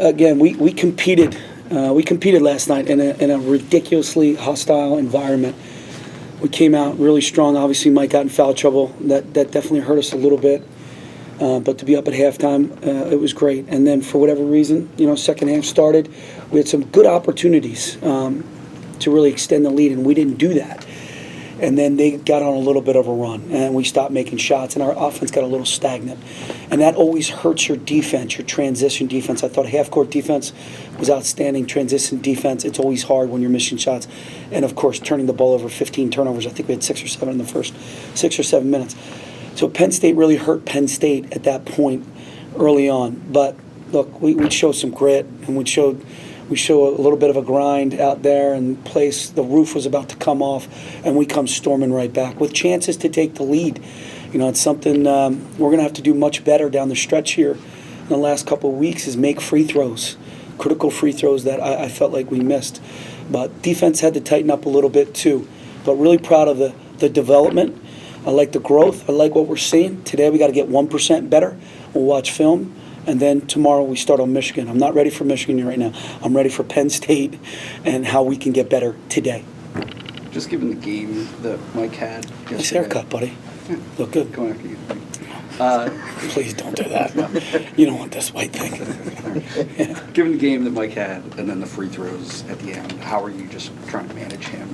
again, we competed. We competed last night in a ridiculously hostile environment. We came out really strong. Obviously, Mike got in foul trouble. That definitely hurt us a little bit. But to be up at halftime, it was great. And then for whatever reason, second half started. We had some good opportunities to really extend the lead, and we didn't do that. And then they got on a little bit of a run, and we stopped making shots, and our offense got a little stagnant. And that always hurts your defense, your transition defense. I thought half-court defense was outstanding. Transition defense, it's always hard when you're missing shots. And, of course, turning the ball over, 15 turnovers. I think we had 6 or 7 in the first 6 or 7 minutes. So Penn State really hurt Penn State at that point early on. But, look, we showed some grit, and we showed a little bit of a grind out there, and the roof was about to come off, and we come storming right back with chances to take the lead. It's something we're going to have to do much better down the stretch here in the last couple of weeks is make free throws, critical free throws that I felt like we missed. But defense had to tighten up a little bit too. But really proud of the development. I like the growth. I like what we're seeing. Today we got to get 1% better. We'll watch film. And then tomorrow we start on Michigan. I'm not ready for Michigan right now. I'm ready for Penn State and how we can get better today. Just given the game that Mike had yesterday. Nice haircut, buddy. Yeah. Look good. Going after you. Please don't do that. You don't want this white thing. Yeah. Given the game that Mike had and then the free throws at the end, how are you just trying to manage him?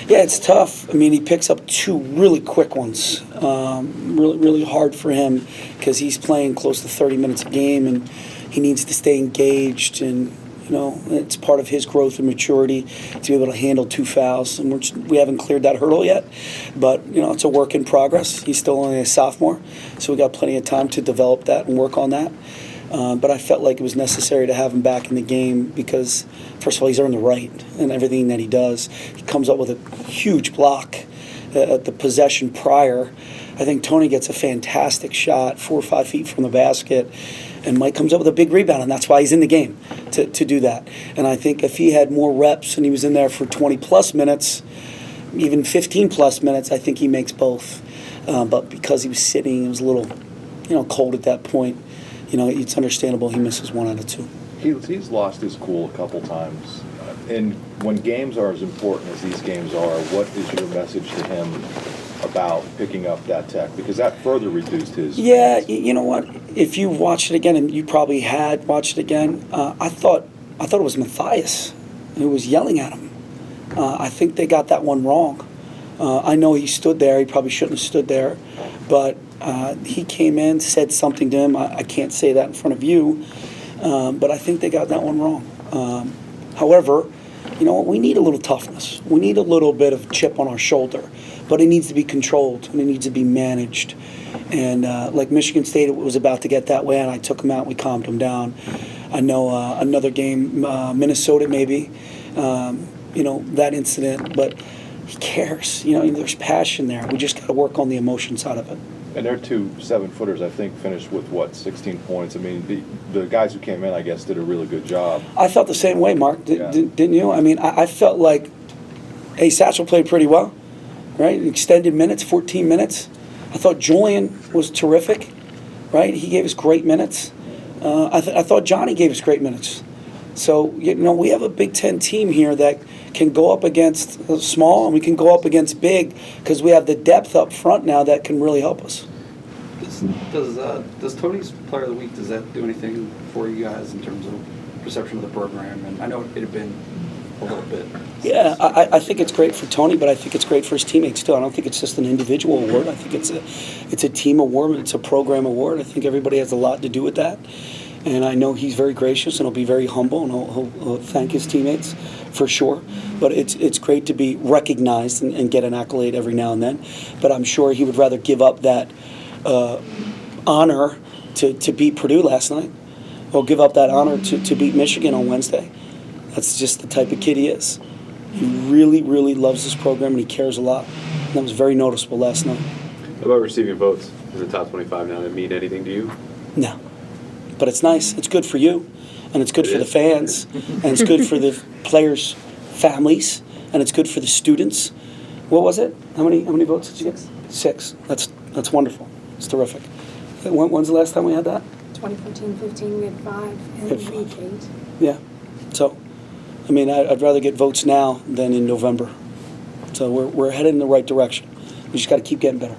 Yeah, it's tough. I mean, he picks up 2 really quick ones. Really hard for him because he's playing close to 30 minutes a game, and he needs to stay engaged. And it's part of his growth and maturity to be able to handle 2 fouls. And we haven't cleared that hurdle yet, but it's a work in progress. He's still only a sophomore, so we got plenty of time to develop that and work on that. But I felt like it was necessary to have him back in the game because, first of all, he's earned the right in everything that he does. He comes up with a huge block at the possession prior. I think Tony gets a fantastic shot 4 or 5 feet from the basket, and Mike comes up with a big rebound, and that's why he's in the game, to do that. And I think if he had more reps and he was in there for 20-plus minutes, even 15-plus minutes, I think he makes both. But because he was sitting, it was a little, cold at that point. It's understandable he misses 1 out of 2. He's lost his cool a couple times. And when games are as important as these games are, what is your message to him about picking up that tech? Because that further reduced his... Yeah, you know what? If you watched it again, and you probably had watched it again, I thought it was Matthias who was yelling at him. I think they got that one wrong. I know he stood there. He probably shouldn't have stood there. But he came in, said something to him. I can't say that in front of you. But I think they got that one wrong. However, we need a little toughness. We need a little bit of chip on our shoulder. But it needs to be controlled, and it needs to be managed. And like Michigan State was about to get that way, and I took them out. We calmed them down. I know another game, Minnesota maybe, that incident. But he cares. There's passion there. We just got to work on the emotion side of it. And their 2 7-footers, I think, finished with, 16 points. I mean, the guys who came in, I guess, did a really good job. I felt the same way, Mark. Didn't you? I mean, I felt like, Satchel played pretty well, right? Extended minutes, 14 minutes. I thought Julian was terrific, right? He gave us great minutes. I thought Johnny gave us great minutes. So, we have a Big Ten team here that can go up against small and we can go up against big because we have the depth up front now that can really help us. Does Tony's Player of the Week, does that do anything for you guys in terms of perception of the program? And I know it had been a little bit. Yeah, I think it's great for Tony, but I think it's great for his teammates too. I don't think it's just an individual award. I think it's a team award. It's a program award. I think everybody has a lot to do with that. And I know he's very gracious and he'll be very humble and he'll thank his teammates for sure. But it's great to be recognized and get an accolade every now and then. But I'm sure he would rather give up that honor to beat Purdue last night or give up that honor to beat Michigan on Wednesday. That's just the type of kid he is. He really, really loves this program and he cares a lot. And that was very noticeable last night. How about receiving votes in the top 25 now? Does it mean anything to you? No. But it's nice. It's good for you, and it's good for the fans, and it's good for the players' families, and it's good for the students. What was it? How many votes did you get? 6. That's wonderful. It's terrific. When's the last time we had that? 2014-15, we had 5 in Had 5. week 8. Yeah. So, I mean, I'd rather get votes now than in November. So we're headed in the right direction. We just got to keep getting better.